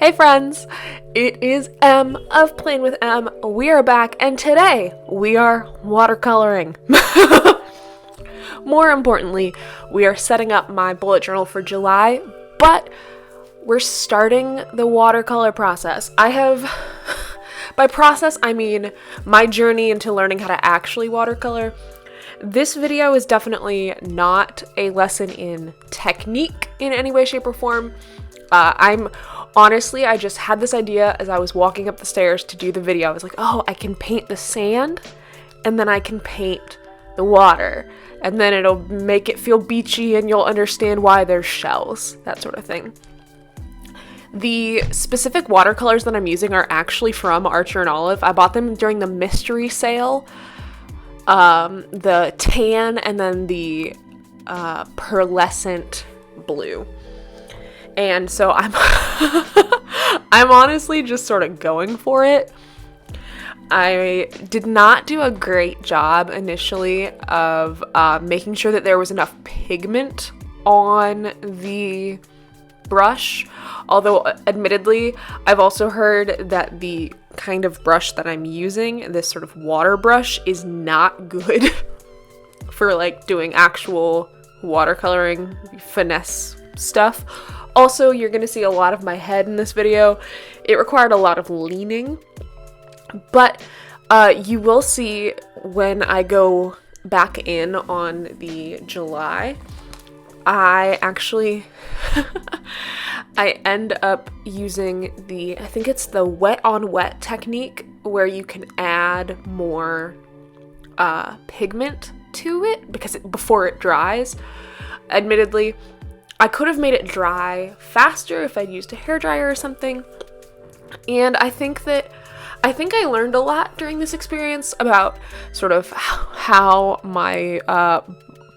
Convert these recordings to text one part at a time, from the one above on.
Hey friends, it is M of Playing with M. We are back and today we are watercoloring. More importantly, we are setting up my bullet journal for July, but we're starting the watercolor process. By process, I mean my journey into learning how to actually watercolor. This video is definitely not a lesson in technique in any way, shape, or form. I just had this idea as I was walking up the stairs to do the video. I was like, oh, I can paint the sand and then I can paint the water and then it'll make it feel beachy and you'll understand why there's shells, that sort of thing. The specific watercolors that I'm using are actually from Archer and Olive. I bought them during the mystery sale. The tan and then the pearlescent blue. And so I'm I'm honestly just sort of going for it. I did not do a great job initially of making sure that there was enough pigment on the brush. Although, admittedly, I've also heard that the kind of brush that I'm using, this sort of water brush, is not good for like doing actual watercoloring finesse stuff. Also, you're going to see a lot of my head in this video. It required a lot of leaning, but you will see when I go back in on the July, I actually, I end up using I think it's the wet on wet technique where you can add more pigment to it before it dries. Admittedly, I could have made it dry faster if I'd used a hairdryer or something. And I think I learned a lot during this experience about sort of how my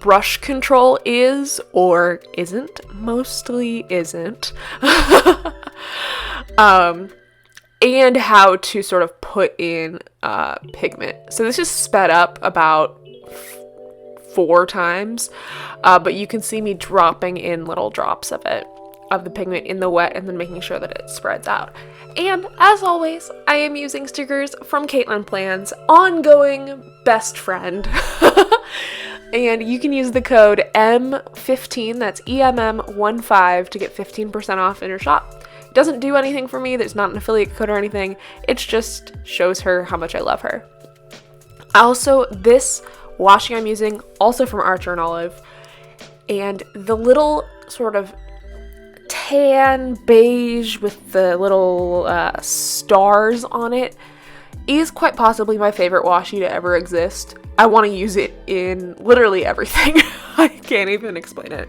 brush control is or isn't. Mostly isn't. And how to sort of put in pigment. So this is sped up about 4 times, but you can see me dropping in little drops of the pigment in the wet and then making sure that it spreads out. And as always, I am using stickers from Caitlin Plan's ongoing best friend. And you can use the code M15, that's EMM15, to get 15% off in her shop. It doesn't do anything for me, there's not an affiliate code or anything, it just shows her how much I love her. Also, this washing I'm using, also from Archer and Olive, and the little sort of tan beige with the little stars on it is quite possibly my favorite washi to ever exist. I want to use it in literally everything. I can't even explain it.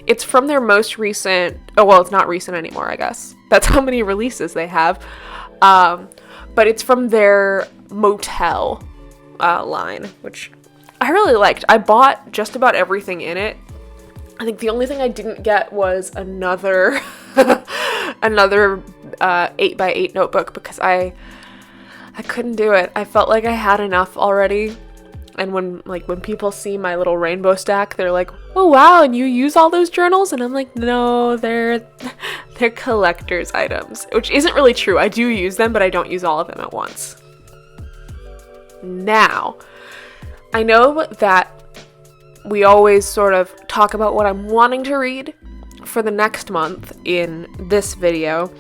It's from their most recent, it's not recent anymore, I guess. That's how many releases they have. But it's from their Motel line, which I really liked. I bought just about everything in it. I think the only thing I didn't get was another 8x8 notebook because I couldn't do it. I felt like I had enough already. And when people see my little rainbow stack, they're like, "Oh wow, and you use all those journals?" And I'm like, "No, they're collector's items," which isn't really true. I do use them, but I don't use all of them at once. Now, I know that we always sort of talk about what I'm wanting to read for the next month in this video,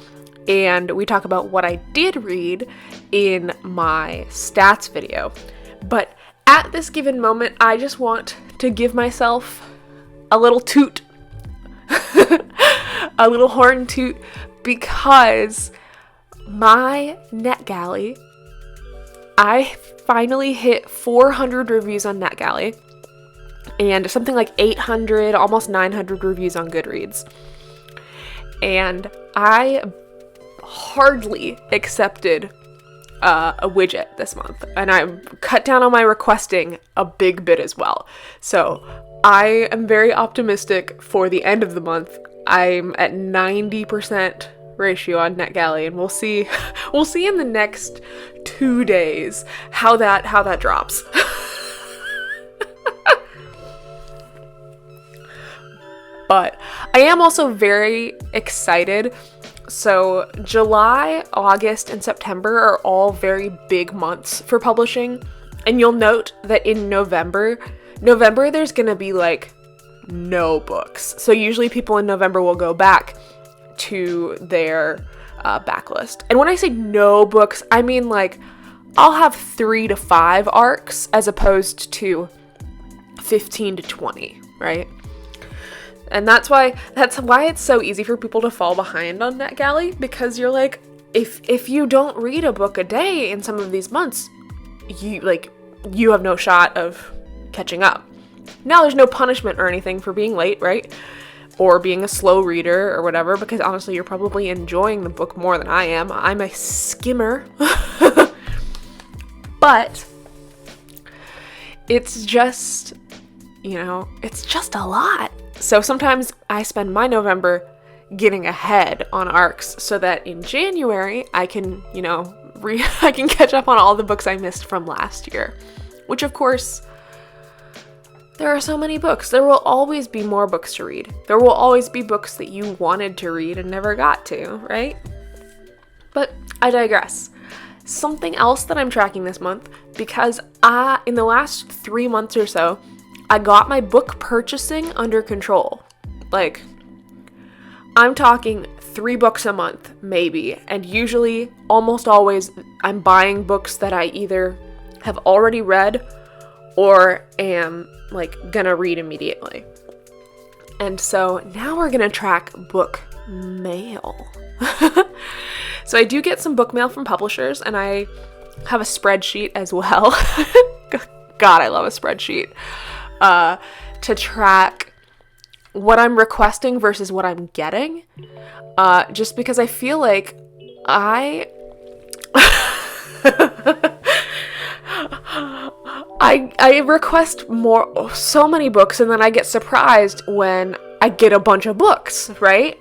and we talk about what I did read in my stats video. But at this given moment, I just want to give myself a little toot, a little horn toot, because my NetGalley, I finally hit 400 reviews on NetGalley and something like 800, almost 900 reviews on Goodreads. And I hardly accepted a widget this month, and I cut down on my requesting a big bit as well. So I am very optimistic for the end of the month. I'm at 90% ratio on NetGalley, and we'll see in the next 2 days how that drops. But I am also very excited So July, August, and September are all very big months for publishing. And you'll note that in November there's gonna be like no books. So usually people in November will go back to their backlist. And when I say no books, I mean like I'll have 3 to 5 arcs as opposed to 15 to 20, right? And that's why it's so easy for people to fall behind on NetGalley, because you're like, if you don't read a book a day in some of these months, you have no shot of catching up. Now there's no punishment or anything for being late, right? Or being a slow reader or whatever, because honestly, you're probably enjoying the book more than I am. I'm a skimmer. But it's just, it's just a lot. So sometimes I spend my November getting ahead on arcs so that in January I can, I can catch up on all the books I missed from last year. Which, of course, there are so many books. There will always be more books to read. There will always be books that you wanted to read and never got to, right? But I digress. Something else that I'm tracking this month, because in the last 3 months or so, I got my book purchasing under control. Like, I'm talking 3 books a month, maybe. And usually, almost always, I'm buying books that I either have already read or am, gonna read immediately. And so now we're gonna track book mail. So I do get some book mail from publishers, and I have a spreadsheet as well. God, I love a spreadsheet. To track what I'm requesting versus what I'm getting. Just because I feel like I request so many books, and then I get surprised when I get a bunch of books, right?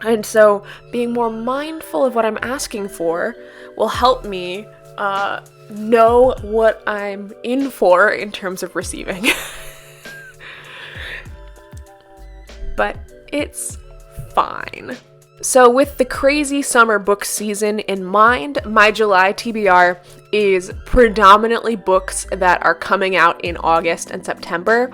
And so being more mindful of what I'm asking for will help me know what I'm in for in terms of receiving. But it's fine. So with the crazy summer book season in mind, my July TBR is predominantly books that are coming out in August and September.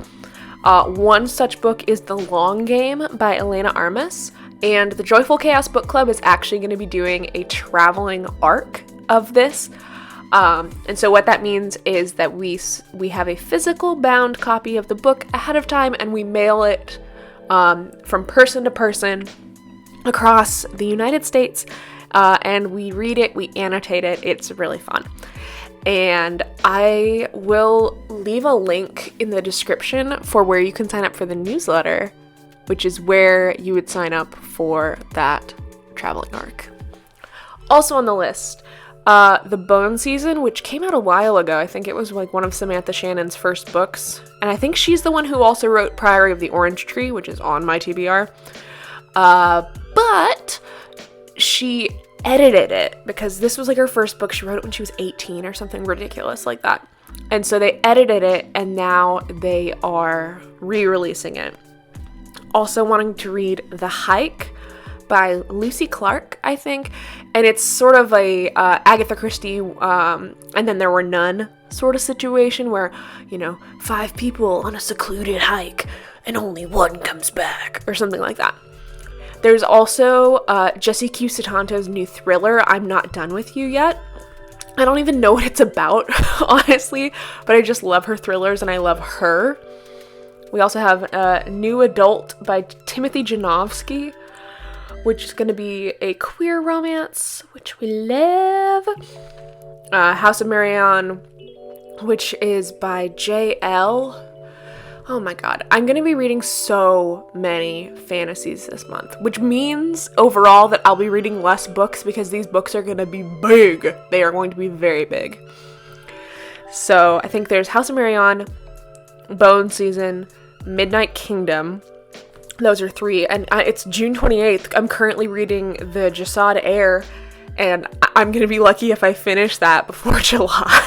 One such book is The Long Game by Elena Armas, and the Joyful Chaos Book Club is actually going to be doing a traveling arc of this. And so what that means is that we have a physical bound copy of the book ahead of time, and we mail it from person to person across the United States, and we read it, we annotate it. It's really fun. And I will leave a link in the description for where you can sign up for the newsletter, which is where you would sign up for that traveling arc. Also on the list, The Bone Season, which came out a while ago. I think it was one of Samantha Shannon's first books. And I think she's the one who also wrote Priory of the Orange Tree, which is on my TBR. But she edited it because this was her first book. She wrote it when she was 18 or something ridiculous like that. And so they edited it, and now they are re-releasing it. Also wanting to read The Hike by Lucy Clark, I think. And it's sort of a Agatha Christie, and then there were none sort of situation where, 5 people on a secluded hike and only one comes back, or something like that. There's also Jessie Q. Sutanto's new thriller, I'm Not Done With You Yet. I don't even know what it's about, honestly, but I just love her thrillers, and I love her. We also have New Adult by Timothy Janowski, which is going to be a queer romance, which we love. House of Marianne, which is by J.L. Oh my god, I'm going to be reading so many fantasies this month, which means overall that I'll be reading less books because these books are going to be big. They are going to be very big. So I think there's House of Marianne, Bone Season, Midnight Kingdom. Those are 3, and it's June 28th. I'm currently reading the Jasad Heir, and I'm going to be lucky if I finish that before July.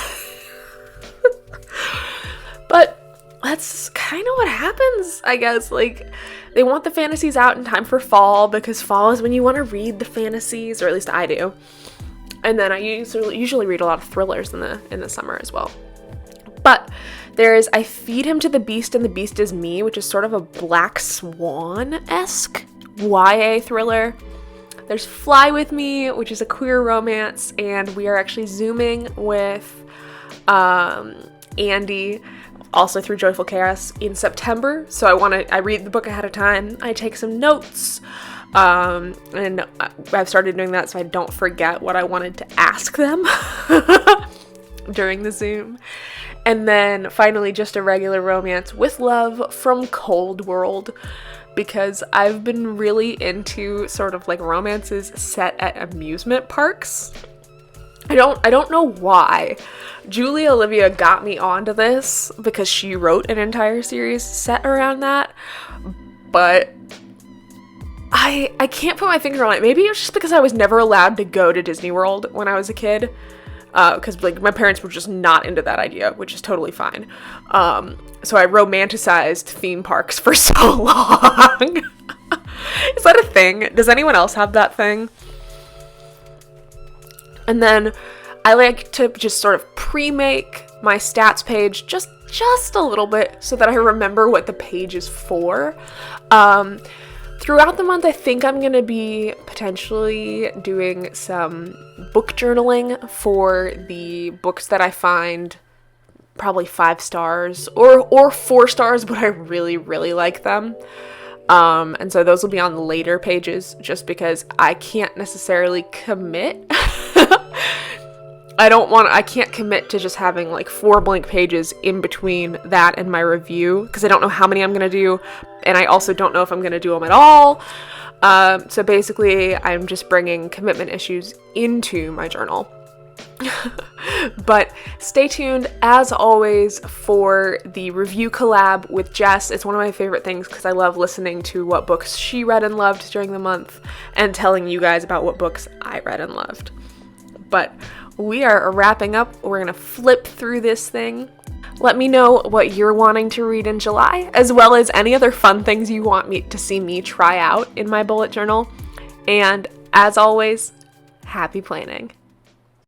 But that's kind of what happens, I guess. Like, they want the fantasies out in time for fall, because fall is when you want to read the fantasies, or at least I do. And then I usually read a lot of thrillers in the summer as well. But there's I Feed Him to the Beast and the Beast Is Me, which is sort of a Black Swan-esque YA thriller. There's Fly With Me, which is a queer romance, and we are actually Zooming with Andy, also through Joyful Chaos, in September. So I read the book ahead of time, I take some notes, and I've started doing that so I don't forget what I wanted to ask them during the Zoom. And then finally, just a regular romance with love from Cold World, because I've been really into sort of like romances set at amusement parks. I don't know why. Julia Olivia got me onto this because she wrote an entire series set around that, but I can't put my finger on it. Maybe it was just because I was never allowed to go to Disney World when I was a kid, because like my parents were just not into that idea, which is totally fine. So I romanticized theme parks for so long. Is that a thing? Does anyone else have that thing? And then I like to just sort of pre-make my stats page just a little bit so that I remember what the page is for. Throughout the month, I think I'm going to be potentially doing some book journaling for the books that I find probably 5 stars or 4 stars, but I really, really like them. And so those will be on the later pages just because I can't necessarily commit. I can't commit to just having like 4 blank pages in between that and my review, because I don't know how many I'm going to do, and I also don't know if I'm going to do them at all. So basically, I'm just bringing commitment issues into my journal. But stay tuned, as always, for the review collab with Jess. It's one of my favorite things because I love listening to what books she read and loved during the month and telling you guys about what books I read and loved. But we are wrapping up. We're going to flip through this thing. Let me know what you're wanting to read in July, as well as any other fun things you want me to see me try out in my bullet journal. And as always, happy planning.